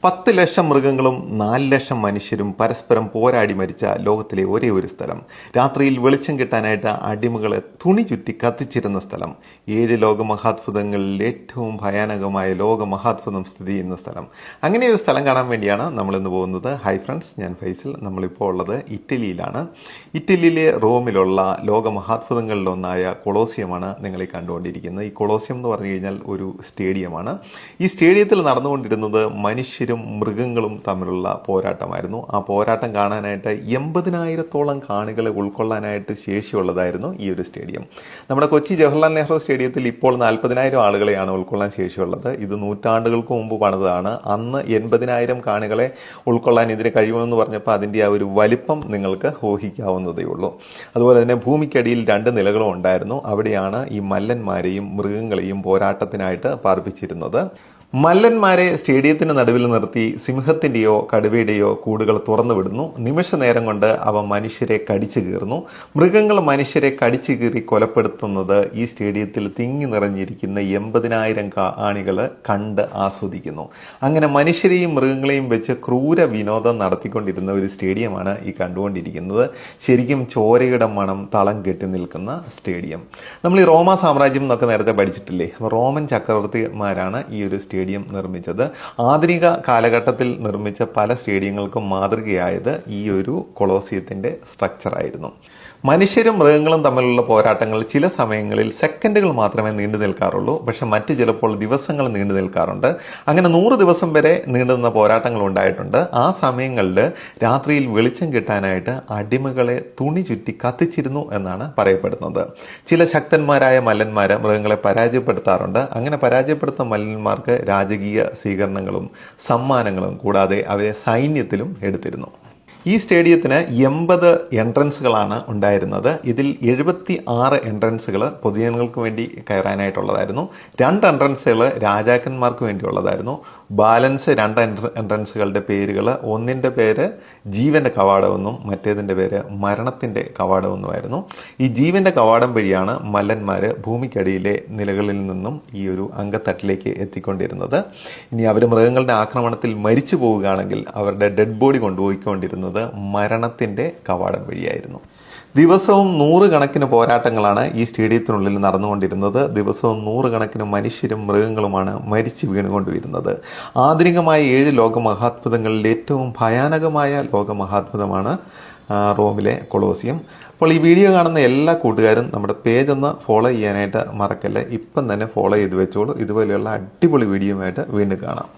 10 ലക്ഷം മൃഗങ്ങളും 4 ലക്ഷം മനുഷ്യരും പരസ്പരം പോരാടി മരിച്ച ലോകത്തിലെ ഒരേ ഒരു സ്ഥലം. രാത്രിയിൽ വെളിച്ചം കിട്ടാനായിട്ട് അടിമകളെ തുണി ചുറ്റി കത്തിച്ചിരുന്ന സ്ഥലം. 7 ലോകമഹാത്ഭുതങ്ങളിൽ ഏറ്റവും ഭയാനകമായ ലോകമഹാത്ഭുതം സ്ഥിതി ചെയ്യുന്ന സ്ഥലം. അങ്ങനെ ഒരു സ്ഥലം കാണാൻ വേണ്ടിയാണ് നമ്മളിന്ന് പോകുന്നത്. ഹായ് ഫ്രണ്ട്സ്, ഞാൻ ഫൈസൽ. നമ്മളിപ്പോൾ ഉള്ളത് ഇറ്റലിയിലാണ്. ഇറ്റലിയിലെ റോമിലുള്ള ലോകമഹാത്ഭുതങ്ങളിലൊന്നായ കൊളോസിയമാണ് നിങ്ങളീ കണ്ടുകൊണ്ടിരിക്കുന്നത്. ഈ കൊളോസിയം എന്ന് പറഞ്ഞു കഴിഞ്ഞാൽ ഒരു സ്റ്റേഡിയമാണ്. ഈ സ്റ്റേഡിയത്തിൽ നടന്നുകൊണ്ടിരുന്നത് മനുഷ്യരും മൃഗങ്ങളും തമ്മിലുള്ള പോരാട്ടമായിരുന്നു. ആ പോരാട്ടം കാണാനായിട്ട് 80,000-ഓളം കാണികളെ ഉൾക്കൊള്ളാനായിട്ട് ശേഷിയുള്ളതായിരുന്നു ഈ ഒരു സ്റ്റേഡിയം. നമ്മുടെ കൊച്ചി ജവഹർലാൽ നെഹ്റു സ്റ്റേഡിയത്തിൽ ഇപ്പോൾ 40,000 ആളുകളെയാണ് ഉൾക്കൊള്ളാൻ ശേഷിയുള്ളത്. ഇത് നൂറ്റാണ്ടുകൾക്ക് മുമ്പ് പണിതാണ്. അന്ന് 80,000 കാണികളെ ഉൾക്കൊള്ളാൻ ഇതിന് കഴിയുമെന്ന് പറഞ്ഞപ്പോൾ അതിൻ്റെ ആ ഒരു വലിപ്പം നിങ്ങൾക്ക് ഊഹിക്കാവുന്നതേ ഉള്ളൂ. അതുപോലെ തന്നെ ഭൂമിക്കടിയിൽ 2 നിലകളും ഉണ്ടായിരുന്നു. അവിടെയാണ് ഈ മല്ലന്മാരെയും മൃഗങ്ങളെയും പോരാട്ടത്തിനായിട്ട് പാർപ്പിച്ചിരുന്നത്. മല്ലന്മാരെ സ്റ്റേഡിയത്തിന് നടുവിൽ നിർത്തി സിംഹത്തിൻ്റെയോ കടുവയുടെയോ കൂടുകൾ തുറന്നു വിടുന്നു. നിമിഷ നേരം കൊണ്ട് അവ മനുഷ്യരെ കടിച്ചു കീറുന്നു. മൃഗങ്ങൾ മനുഷ്യരെ കടിച്ചു കീറി കൊലപ്പെടുത്തുന്നത് ഈ സ്റ്റേഡിയത്തിൽ തിങ്ങി നിറഞ്ഞിരിക്കുന്ന 80,000 കാണികൾ കണ്ട് ആസ്വദിക്കുന്നു. അങ്ങനെ മനുഷ്യരെയും മൃഗങ്ങളെയും വെച്ച് ക്രൂര വിനോദം നടത്തിക്കൊണ്ടിരുന്ന ഒരു സ്റ്റേഡിയമാണ് ഈ കണ്ടുകൊണ്ടിരിക്കുന്നത്. ശരിക്കും ചോരയുടെ മണം തളം കെട്ടി നിൽക്കുന്ന സ്റ്റേഡിയം. നമ്മൾ ഈ റോമ സാമ്രാജ്യം എന്നൊക്കെ നേരത്തെ പഠിച്ചിട്ടില്ലേ? റോമൻ ചക്രവർത്തിമാരാണ് ഈ ഒരു സ്റ്റേഡിയം നിർമ്മിച്ചത്. ആധുനിക കാലഘട്ടത്തിൽ നിർമ്മിച്ച പല സ്റ്റേഡിയങ്ങൾക്കും മാതൃകയായത് ഈ ഒരു കൊളോസിയത്തിൻ്റെ സ്ട്രക്ചറായിരുന്നു. മനുഷ്യരും മൃഗങ്ങളും തമ്മിലുള്ള പോരാട്ടങ്ങൾ ചില സമയങ്ങളിൽ സെക്കൻഡുകൾ മാത്രമേ നീണ്ടു നിൽക്കാറുള്ളൂ. പക്ഷെ മറ്റ് ചിലപ്പോൾ ദിവസങ്ങൾ നീണ്ടു നിൽക്കാറുണ്ട്. അങ്ങനെ 100 ദിവസം വരെ നീണ്ടുനിന്ന പോരാട്ടങ്ങൾ ഉണ്ടായിട്ടുണ്ട്. ആ സമയങ്ങളിൽ രാത്രിയിൽ വെളിച്ചം കിട്ടാനായിട്ട് അടിമകളെ തുണി ചുറ്റി കത്തിച്ചിരുന്നു എന്നാണ് പറയപ്പെടുന്നത്. ചില ശക്തന്മാരായ മല്ലന്മാർ മൃഗങ്ങളെ പരാജയപ്പെടുത്താറുണ്ട്. അങ്ങനെ പരാജയപ്പെടുത്തുന്ന മല്ലന്മാർക്ക് രാജകീയ സ്വീകരണങ്ങളും സമ്മാനങ്ങളും കൂടാതെ അവരെ സൈന്യത്തിലും എടുത്തിരുന്നു. ഈ സ്റ്റേഡിയത്തിന് 80 എൻട്രൻസുകളാണ് ഉണ്ടായിരുന്നത്. ഇതിൽ 76 എൻട്രൻസുകൾ പൊതുജനങ്ങൾക്ക് വേണ്ടി കയറാനായിട്ടുള്ളതായിരുന്നു. 2 എൻട്രൻസുകൾ രാജാക്കന്മാർക്ക് വേണ്ടിയുള്ളതായിരുന്നു. ബാലൻസ് 2 എൻട്രൻസുകളുടെ പേരുകൾ, ഒന്നിൻ്റെ പേര് ജീവൻ്റെ കവാടമെന്നും മറ്റേതിൻ്റെ പേര് മരണത്തിൻ്റെ കവാടമെന്നുമായിരുന്നു. ഈ ജീവൻ്റെ കവാടം വഴിയാണ് മല്ലന്മാർ ഭൂമിക്കടിയിലെ നിലകളിൽ നിന്നും ഈ ഒരു അങ്കത്തട്ടിലേക്ക് എത്തിക്കൊണ്ടിരുന്നത്. ഇനി അവർ മൃഗങ്ങളുടെ ആക്രമണത്തിൽ മരിച്ചു പോവുകയാണെങ്കിൽ അവരുടെ ഡെഡ് ബോഡി കൊണ്ടുപോയിക്കൊണ്ടിരുന്നത് മരണത്തിൻ്റെ കവാടം വഴിയായിരുന്നു. ദിവസവും 100 കണക്കിന് പോരാട്ടങ്ങളാണ് ഈ സ്റ്റേഡിയത്തിനുള്ളിൽ നടന്നുകൊണ്ടിരുന്നത്. ദിവസവും 100 കണക്കിന് മനുഷ്യരും മൃഗങ്ങളുമാണ് മരിച്ചു വീണുകൊണ്ടുവരുന്നത്. ആധുനികമായ 7 ലോകമഹാത്ഭുതങ്ങളിൽ ഏറ്റവും ഭയാനകമായ ലോകമഹാത്ഭുതമാണ് റോമിലെ കൊളോസിയം. അപ്പോൾ ഈ വീഡിയോ കാണുന്ന എല്ലാ കൂട്ടുകാരും നമ്മുടെ പേജ് ഒന്ന് ഫോളോ ചെയ്യാനായിട്ട് മറക്കല്ലേ. ഇപ്പം തന്നെ ഫോളോ ചെയ്ത് വെച്ചോളൂ. ഇതുപോലെയുള്ള അടിപൊളി വീഡിയോയുമായിട്ട് വീണ്ടും കാണാം.